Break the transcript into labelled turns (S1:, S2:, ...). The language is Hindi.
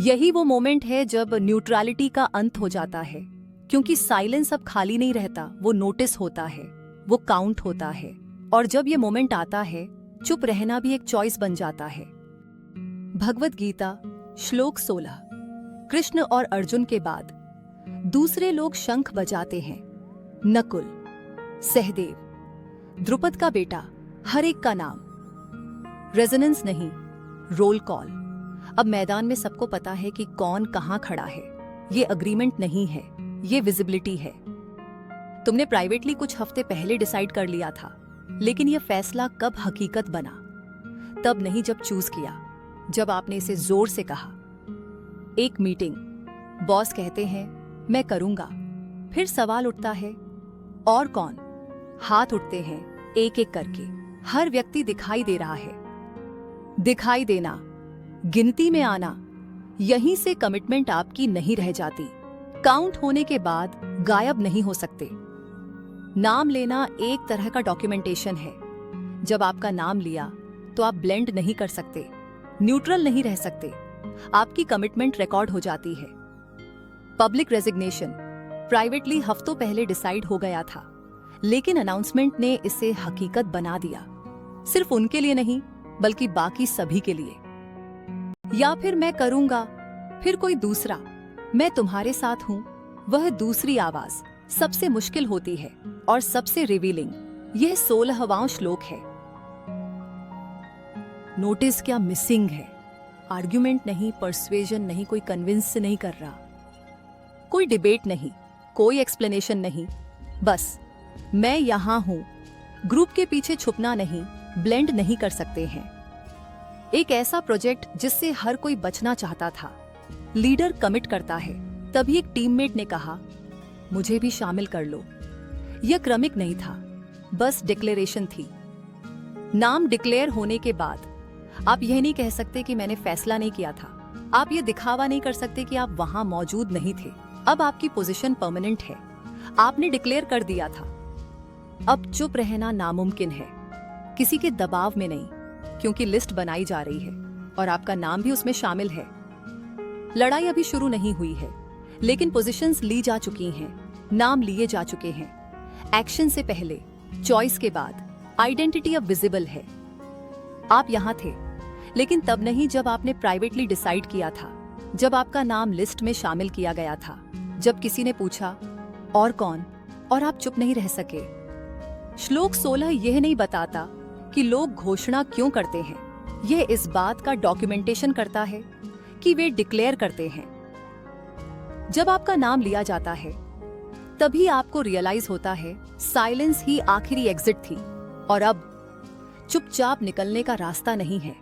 S1: यही वो मोमेंट है जब न्यूट्रलिटी का अंत हो जाता है, क्योंकि साइलेंस अब खाली नहीं रहता, वो नोटिस होता है, वो काउंट होता है। और जब ये मोमेंट आता है, चुप रहना भी एक चॉइस बन जाता है। भगवद गीता श्लोक 16। कृष्ण और अर्जुन के बाद दूसरे लोग शंख बजाते हैं। नकुल, सहदेव, द्रुपद का बेटा, हर एक का नाम। रेजोनेंस नहीं, रोल कॉल। अब मैदान में सबको पता है कि कौन कहां खड़ा है। ये अग्रीमेंट नहीं है, ये विजिबिलिटी है। तुमने प्राइवेटली कुछ हफ्ते पहले डिसाइड कर लिया था, लेकिन यह फैसला कब हकीकत बना? तब नहीं जब चूज किया, जब आपने इसे जोर से कहा। एक मीटिंग, बॉस कहते हैं मैं करूंगा, फिर सवाल उठता है और कौन? हाथ उठते हैं एक एक करके। हर व्यक्ति दिखाई दे रहा है। दिखाई देना, गिनती में आना, यहीं से कमिटमेंट आपकी नहीं रह जाती। काउंट होने के बाद गायब नहीं हो सकते। नाम लेना एक तरह का डॉक्यूमेंटेशन है। जब आपका नाम लिया तो आप ब्लेंड नहीं कर सकते, न्यूट्रल नहीं रह सकते। आपकी कमिटमेंट रिकॉर्ड हो जाती है। पब्लिक रेजिग्नेशन प्राइवेटली हफ्तों पहले डिसाइड हो गया था, लेकिन अनाउंसमेंट ने इसे हकीकत बना दिया। सिर्फ उनके लिए नहीं, बल्कि बाकी सभी के लिए। या फिर मैं करूंगा, फिर कोई दूसरा, मैं तुम्हारे साथ हूं। वह दूसरी आवाज सबसे मुश्किल होती है और सबसे रिवीलिंग। यह 16वां श्लोक है। नोटिस क्या मिसिंग है? आर्ग्यूमेंट नहीं, परसुएजन नहीं, कोई कन्विंस नहीं कर रहा, कोई डिबेट नहीं, कोई एक्सप्लेनेशन नहीं, बस मैं यहां हूं। ग्रुप के पीछे छुपना नहीं, ब्लेंड नहीं कर सकते हैं। एक ऐसा प्रोजेक्ट जिससे हर कोई बचना चाहता था। लीडर कमिट करता है, तभी एक टीममेट ने कहा मुझे भी शामिल कर लो। यह क्रमिक नहीं था, बस डिक्लेरेशन थी। नाम डिक्लेयर होने के बाद आप यह नहीं कह सकते कि मैंने फैसला नहीं किया था। आप ये दिखावा नहीं कर सकते कि आप वहां मौजूद नहीं थे। अब आपकी पोजीशन परमानेंट है। आपने डिक्लेयर कर दिया था। अब चुप रहना नामुमकिन है, किसी के दबाव में नहीं, क्योंकि लिस्ट बनाई जा रही है और आपका नाम भी उसमें शामिल है। लड़ाई अभी शुरू नहीं हुई है, लेकिन पोजीशंस ली जा चुकी हैं, नाम लिए जा चुके हैं। एक्शन से पहले, चॉइस के बाद, आइडेंटिटी अब विजिबल है। आप यहां थे, लेकिन तब नहीं जब आपने प्राइवेटली डिसाइड किया था, जब आपका नाम लिस्ट में शामिल किया गया था, जब किसी ने पूछा और कौन, और आप चुप नहीं रह सके। श्लोक 16 यह नहीं बताता कि लोग घोषणा क्यों करते हैं। यह इस बात का डॉक्यूमेंटेशन करता है कि वे डिक्लेयर करते हैं। जब आपका नाम लिया जाता है, तभी आपको रियलाइज होता है साइलेंस ही आखिरी एग्जिट थी और अब चुपचाप निकलने का रास्ता नहीं है।